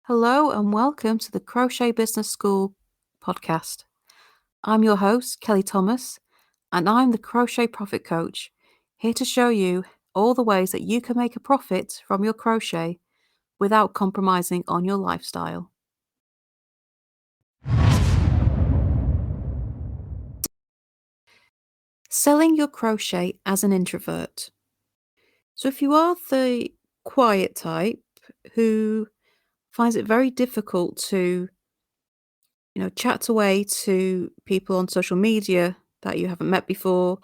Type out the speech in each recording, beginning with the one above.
Hello and welcome to the Crochet Business School podcast. I'm your host, Kelly Thomas, and I'm the Crochet Profit Coach, here to show you all the ways that you can make a profit from your crochet without compromising on your lifestyle. Selling your crochet as an introvert. So if you are the quiet type who finds it very difficult to chat away to people on social media that you haven't met before,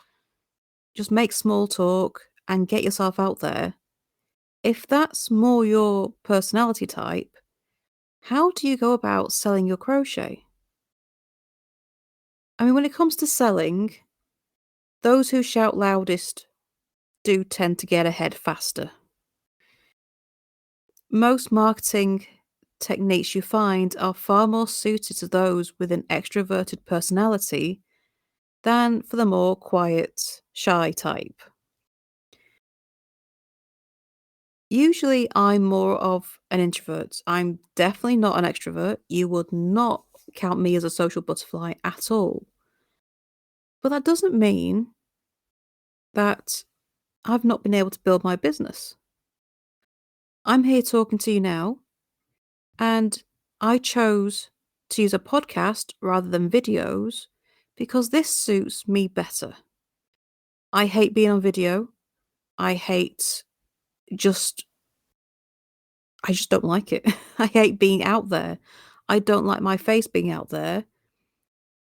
just make small talk and get yourself out there. If that's more your personality type, how do you go about selling your crochet? I mean, when it comes to selling, those who shout loudest do tend to get ahead faster. Most marketing techniques you find are far more suited to those with an extroverted personality than for the more quiet, shy type. Usually, I'm more of an introvert. I'm definitely not an extrovert. You would not count me as a social butterfly at all. But that doesn't mean that I've not been able to build my business. I'm here talking to you now, and I chose to use a podcast rather than videos because this suits me better. I hate being on video. I hate just I just don't like it. I hate being out there. I don't like my face being out there.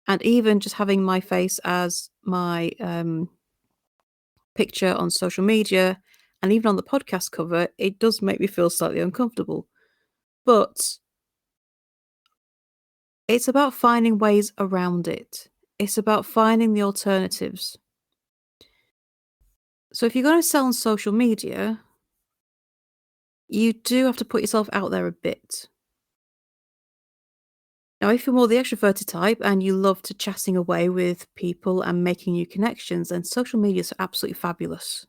And even just having my face as my picture on social media and even on the podcast cover, it does make me feel slightly uncomfortable. But it's about finding ways around it. It's about finding the alternatives. So if you're going to sell on social media, you do have to put yourself out there a bit. Now, if you're more the extroverted type and you love to chatting away with people and making new connections, then social media is absolutely fabulous.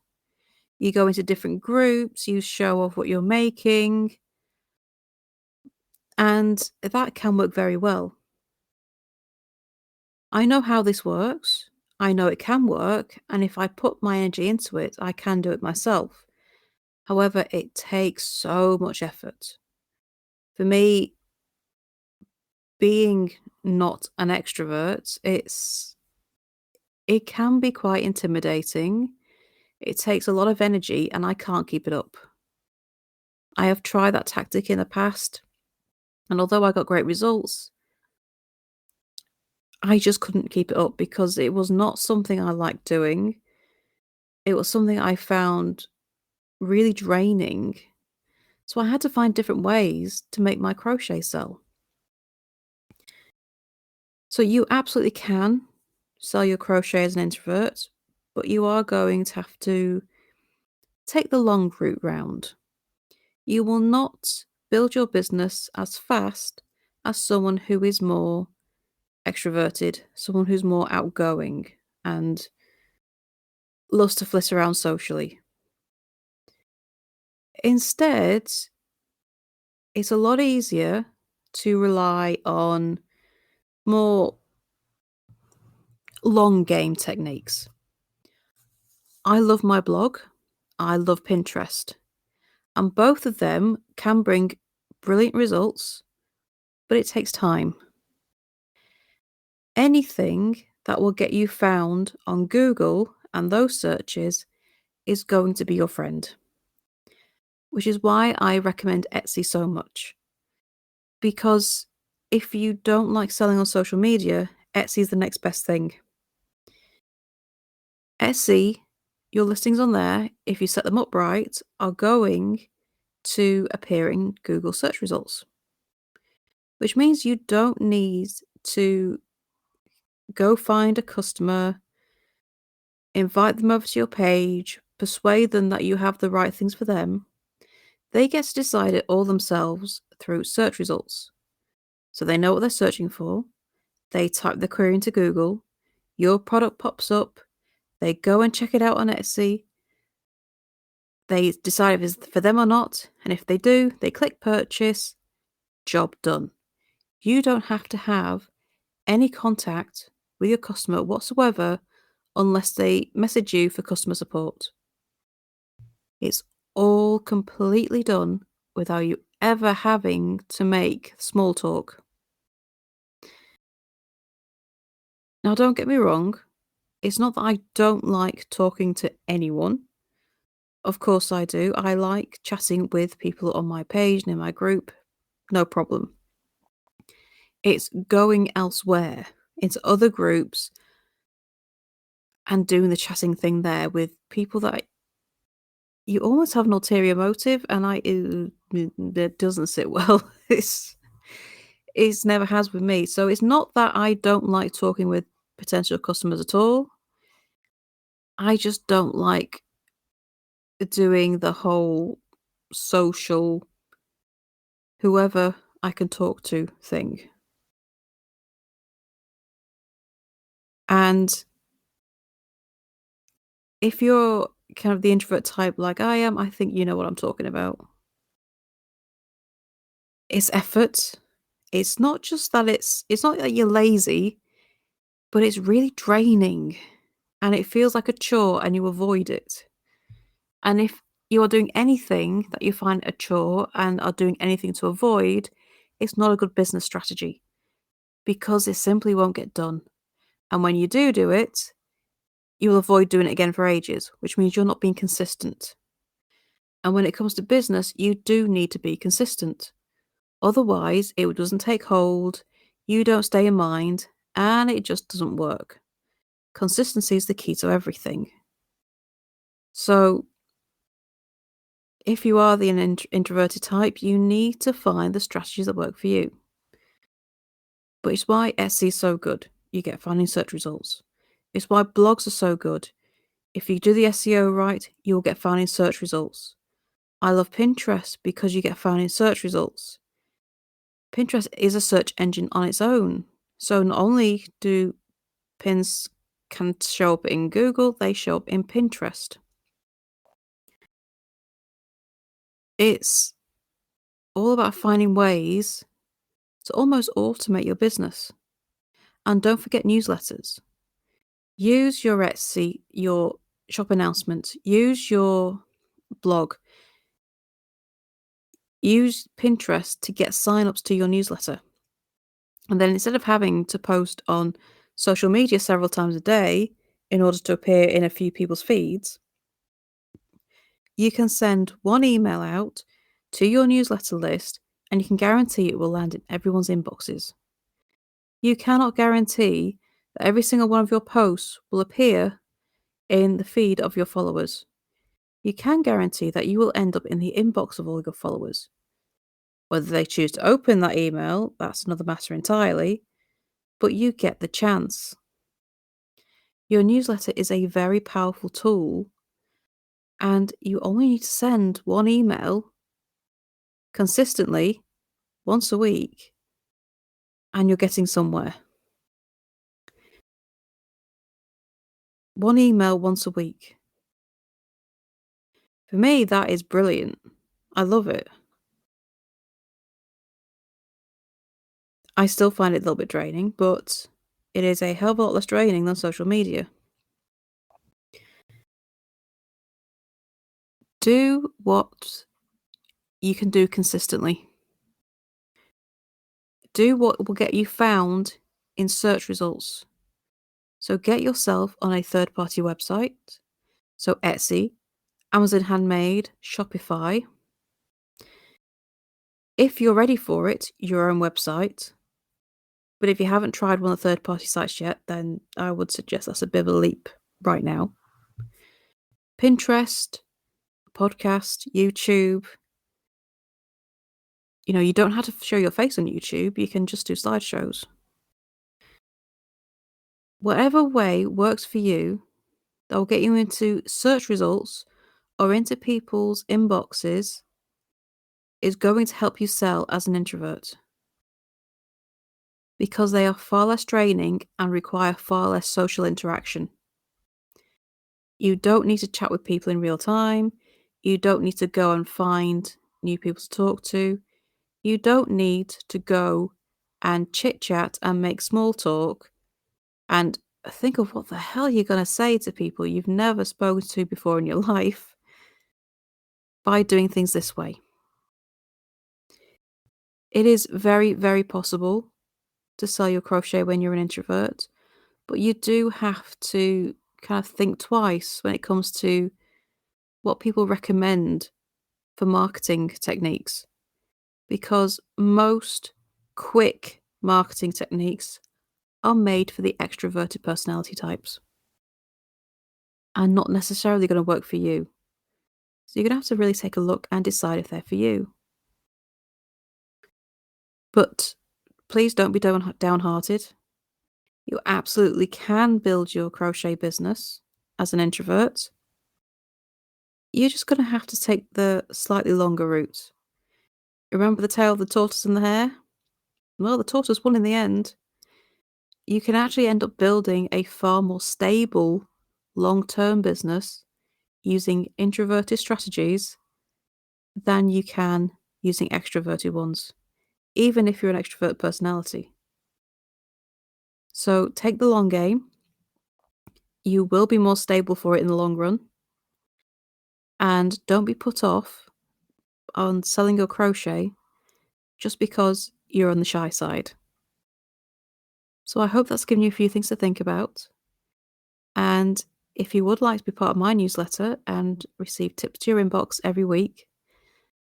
You go into different groups, you show off what you're making, and that can work very well. I know how this works. I know it can work, and if I put my energy into it, I can do it myself. However, it takes so much effort. For me, being not an extrovert, it can be quite intimidating. It takes a lot of energy, and I can't keep it up. I have tried that tactic in the past, and although I got great results, I just couldn't keep it up because it was not something I liked doing. It was something I found really draining. So I had to find different ways to make my crochet sell. So you absolutely can sell your crochet as an introvert, but you are going to have to take the long route round. You will not build your business as fast as someone who is more extroverted, someone who's more outgoing and loves to flit around socially. Instead, it's a lot easier to rely on more long game techniques. I love my blog. I love Pinterest. And both of them can bring brilliant results, but it takes time. Anything that will get you found on Google and those searches is going to be your friend, which is why I recommend Etsy so much. Because if you don't like selling on social media, Etsy is the next best thing. Etsy, your listings on there, if you set them up right, are going to appear in Google search results, which means you don't need to go find a customer, invite them over to your page, persuade them that you have the right things for them. They get to decide it all themselves through search results. So they know what they're searching for. They type the query into Google. Your product pops up. They go and check it out on Etsy. They decide if it's for them or not. And if they do, they click purchase. job done. You don't have to have any contact with your customer whatsoever unless they message you for customer support. It's all completely done without you ever having to make small talk. Now, don't get me wrong, it's not that I don't like talking to anyone. Of course, I do. I like chatting with people on my page and in my group, no problem. It's going elsewhere into other groups and doing the chatting thing there with people that you almost have an ulterior motive, and that doesn't sit well. It's never has with me. So it's not that I don't like talking with potential customers at all. I just don't like doing the whole social whoever I can talk to thing. And if you're kind of the introvert type like I am, I think you know what I'm talking about. It's effort. It's not just that it's not that you're lazy, but it's really draining and it feels like a chore and you avoid it. And if you are doing anything that you find a chore and are doing anything to avoid, it's not a good business strategy because it simply won't get done. And when you do it, you will avoid doing it again for ages, which means you're not being consistent. And when it comes to business, you do need to be consistent. Otherwise, it doesn't take hold, you don't stay in mind, and it just doesn't work. Consistency is the key to everything. So, if you are the introverted type, you need to find the strategies that work for you. But it's why Etsy is so good. You get found in search results. It's why blogs are so good. If you do the SEO right, you'll get found in search results. I love Pinterest because you get found in search results. Pinterest is a search engine on its own. So not only do pins can show up in Google, they show up in Pinterest. It's all about finding ways to almost automate your business. And don't forget newsletters. Use your Etsy, your shop announcement, use your blog, use Pinterest to get signups to your newsletter. And then instead of having to post on social media several times a day in order to appear in a few people's feeds, you can send one email out to your newsletter list and you can guarantee it will land in everyone's inboxes. You cannot guarantee that every single one of your posts will appear in the feed of your followers. You can guarantee that you will end up in the inbox of all your followers. Whether they choose to open that email, that's another matter entirely, but you get the chance. Your newsletter is a very powerful tool, and you only need to send one email consistently once a week, and you're getting somewhere. One email once a week. For me, that is brilliant. I love it. I still find it a little bit draining, but it is a hell of a lot less draining than social media. Do what you can do consistently. Do what will get you found in search results. So get yourself on a third-party website. So Etsy, Amazon Handmade, Shopify. If you're ready for it, your own website. But if you haven't tried one of the third-party sites yet, then I would suggest that's a bit of a leap right now. Pinterest, podcast, YouTube. You don't have to show your face on YouTube. You can just do slideshows. Whatever way works for you that will get you into search results or into people's inboxes is going to help you sell as an introvert. Because they are far less draining and require far less social interaction. You don't need to chat with people in real time. You don't need to go and find new people to talk to. You don't need to go and chit chat and make small talk and think of what the hell you're going to say to people you've never spoken to before in your life by doing things this way. It is very, very possible to sell your crochet when you're an introvert, but you do have to kind of think twice when it comes to what people recommend for marketing techniques, because most quick marketing techniques are made for the extroverted personality types and not necessarily going to work for you. So you're going to have to really take a look and decide if they're for you. But please don't be downhearted. You absolutely can build your crochet business as an introvert. You're just going to have to take the slightly longer route. Remember the tale of the tortoise and the hare? Well, the tortoise won in the end. You can actually end up building a far more stable, long-term business using introverted strategies than you can using extroverted ones, even if you're an extrovert personality. So take the long game. You will be more stable for it in the long run. And don't be put off on selling your crochet just because you're on the shy side. So I hope that's given you a few things to think about. And if you would like to be part of my newsletter and receive tips to your inbox every week,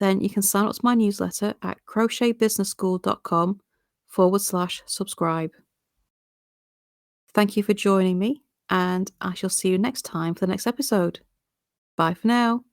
then you can sign up to my newsletter at crochetbusinessschool.com/subscribe. Thank you for joining me, and I shall see you next time for the next episode. Bye for now.